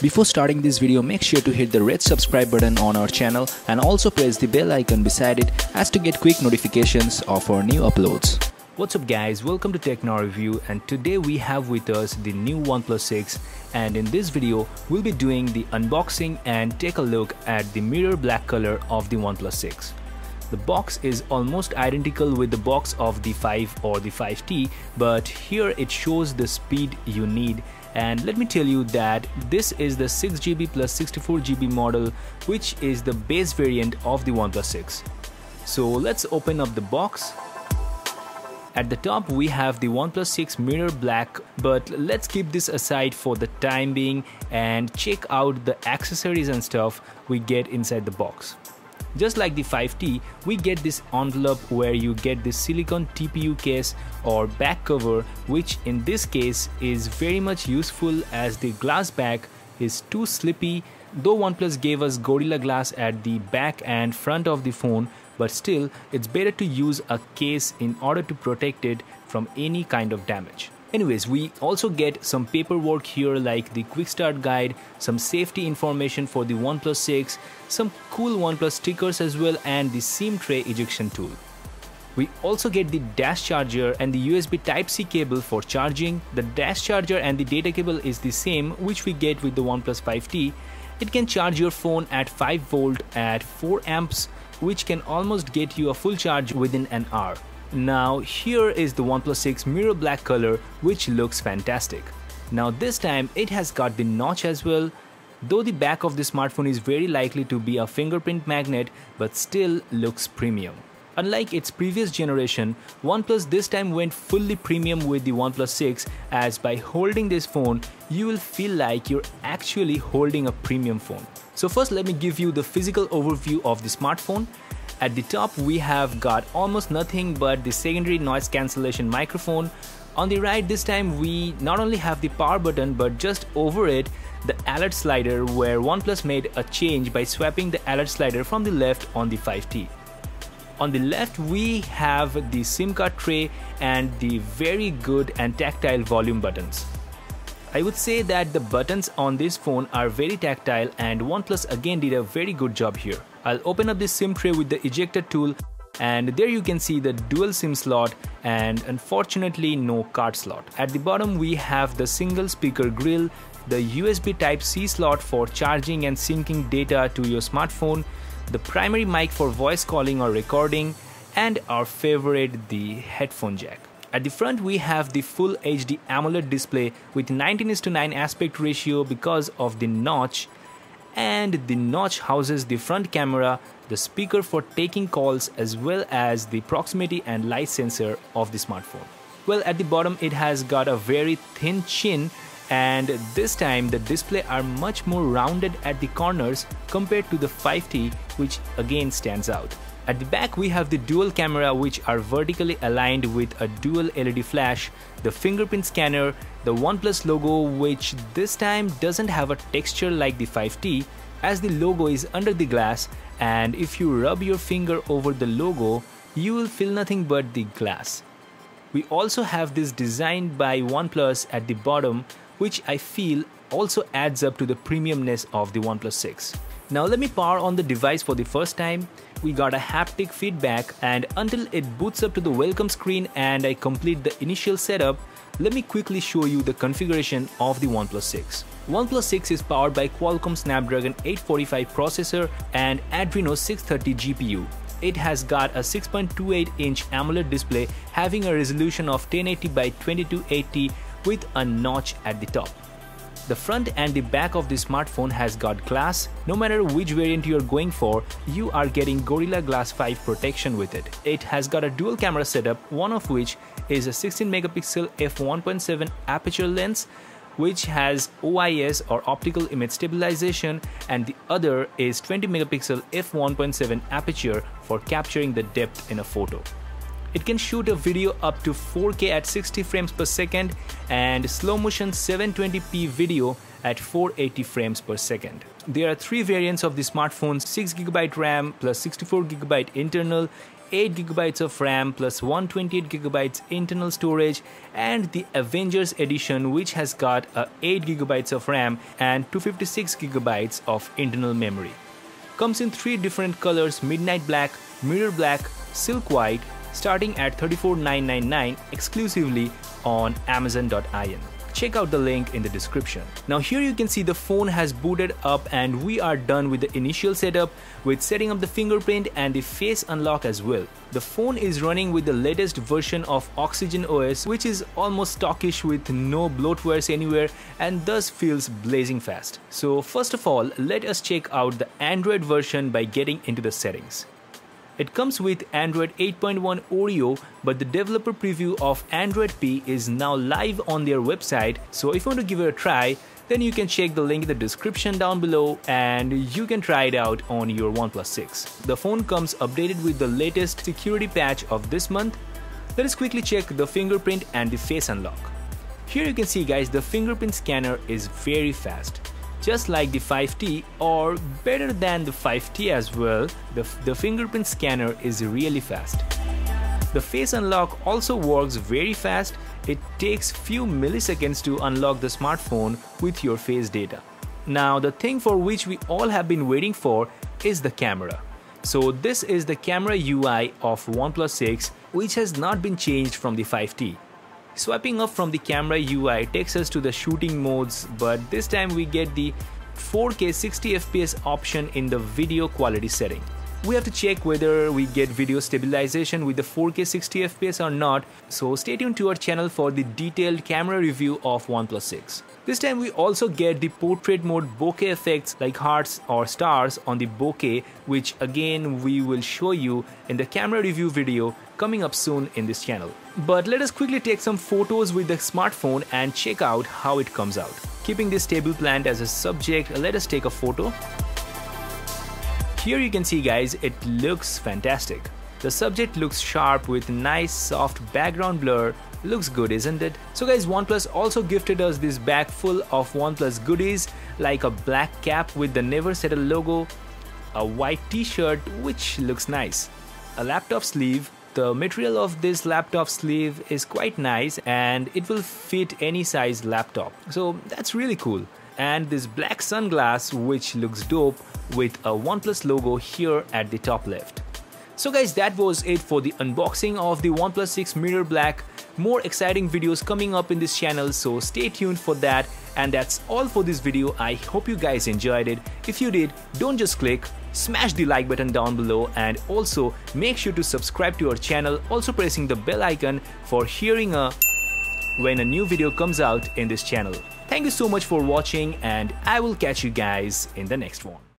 Before starting this video, make sure to hit the red subscribe button on our channel and also press the bell icon beside it as to get quick notifications of our new uploads. What's up guys, welcome to Techno Review, and today we have with us the new OnePlus 6, and in this video we'll be doing the unboxing and take a look at the mirror black color of the OnePlus 6. The box is almost identical with the box of the 5 or the 5T, but here it shows the speed you need. And let me tell you that this is the 6GB plus 64GB model, which is the base variant of the OnePlus 6. So let's open up the box. At the top we have the OnePlus 6 mirror black, but let's keep this aside for the time being and check out the accessories and stuff we get inside the box. Just like the 5T, we get this envelope where you get this silicone TPU case or back cover, which in this case is very much useful as the glass back is too slippy. Though OnePlus gave us Gorilla Glass at the back and front of the phone, but still it's better to use a case in order to protect it from any kind of damage. Anyways, we also get some paperwork here like the quick start guide, some safety information for the OnePlus 6, some cool OnePlus stickers as well, and the SIM tray ejection tool. We also get the dash charger and the USB Type-C cable for charging. The dash charger and the data cable is the same which we get with the OnePlus 5T. It can charge your phone at 5 volt at 4 amps, which can almost get you a full charge within an hour. Now here is the OnePlus 6 mirror black color, which looks fantastic. Now this time it has got the notch as well. Though the back of the smartphone is very likely to be a fingerprint magnet, but still looks premium. Unlike its previous generation, OnePlus this time went fully premium with the OnePlus 6, as by holding this phone you will feel like you're actually holding a premium phone. So first let me give you the physical overview of the smartphone. At the top we have got almost nothing but the secondary noise cancellation microphone. On the right this time we not only have the power button, but just over it the alert slider, where OnePlus made a change by swapping the alert slider from the left on the 5T. On the left we have the SIM card tray and the very good and tactile volume buttons. I would say that the buttons on this phone are very tactile, and OnePlus again did a very good job here. I'll open up this SIM tray with the ejector tool, and there you can see the dual SIM slot and unfortunately no card slot. At the bottom we have the single speaker grill, the USB Type-C slot for charging and syncing data to your smartphone, the primary mic for voice calling or recording, and our favorite, the headphone jack. At the front we have the full HD AMOLED display with 19:9 aspect ratio because of the notch, and the notch houses the front camera, the speaker for taking calls, as well as the proximity and light sensor of the smartphone. Well, at the bottom it has got a very thin chin, and this time the display are much more rounded at the corners compared to the 5T, which again stands out. At the back we have the dual camera, which are vertically aligned with a dual LED flash, the fingerprint scanner, the OnePlus logo, which this time doesn't have a texture like the 5T, as the logo is under the glass, and if you rub your finger over the logo you will feel nothing but the glass. We also have this design by OnePlus at the bottom, which I feel also adds up to the premiumness of the OnePlus 6. Now let me power on the device for the first time. We got a haptic feedback, and until it boots up to the welcome screen and I complete the initial setup, let me quickly show you the configuration of the OnePlus 6. OnePlus 6 is powered by Qualcomm Snapdragon 845 processor and Adreno 630 GPU. It has got a 6.28-inch AMOLED display having a resolution of 1080 by 2280 with a notch at the top. The front and the back of the smartphone has got glass. No matter which variant you are going for, you are getting Gorilla Glass 5 protection with it. It has got a dual camera setup, one of which is a 16 megapixel f1.7 aperture lens, which has OIS or optical image stabilization, and the other is 20 megapixel f1.7 aperture for capturing the depth in a photo. It can shoot a video up to 4K at 60 frames per second and slow motion 720p video at 480 frames per second. There are 3 variants of the smartphone: 6GB RAM plus 64GB internal, 8GB of RAM plus 128GB internal storage, and the Avengers edition, which has got 8GB of RAM and 256GB of internal memory. Comes in 3 different colors: midnight black, mirror black, silk white, starting at $34,999 exclusively on Amazon.in. Check out the link in the description. Now here you can see the phone has booted up and we are done with the initial setup with setting up the fingerprint and the face unlock as well. The phone is running with the latest version of Oxygen OS, which is almost stockish with no bloatwares anywhere and thus feels blazing fast. So first of all, let us check out the Android version by getting into the settings. It comes with Android 8.1 Oreo, but the developer preview of Android P is now live on their website, so if you want to give it a try, then you can check the link in the description down below and you can try it out on your OnePlus 6. The phone comes updated with the latest security patch of this month. Let us quickly check the fingerprint and the face unlock. Here you can see guys, the fingerprint scanner is very fast. Just like the 5T, or better than the 5T as well, the fingerprint scanner is really fast. The face unlock also works very fast. It takes few milliseconds to unlock the smartphone with your face data. Now the thing for which we all have been waiting for is the camera. So this is the camera UI of OnePlus 6, which has not been changed from the 5T. Swiping up from the camera UI takes us to the shooting modes, but this time we get the 4K 60fps option in the video quality setting. We have to check whether we get video stabilization with the 4K 60fps or not, so stay tuned to our channel for the detailed camera review of OnePlus 6. This time we also get the portrait mode bokeh effects like hearts or stars on the bokeh, which again we will show you in the camera review video coming up soon in this channel. But let us quickly take some photos with the smartphone and check out how it comes out. Keeping this table plant as a subject, let us take a photo. Here you can see guys, it looks fantastic. The subject looks sharp with nice soft background blur. Looks good, isn't it? So guys, OnePlus also gifted us this bag full of OnePlus goodies like a black cap with the Never Settle logo, a white t-shirt which looks nice, a laptop sleeve. The material of this laptop sleeve is quite nice and it will fit any size laptop. So that's really cool. And this black sunglass which looks dope with a OnePlus logo here at the top left. So guys, that was it for the unboxing of the OnePlus 6 Mirror Black. More exciting videos coming up in this channel, so stay tuned for that. And that's all for this video. I hope you guys enjoyed it. If you did, don't just click, smash the like button down below and also make sure to subscribe to our channel, also pressing the bell icon for hearing when a new video comes out in this channel. Thank you so much for watching and I will catch you guys in the next one.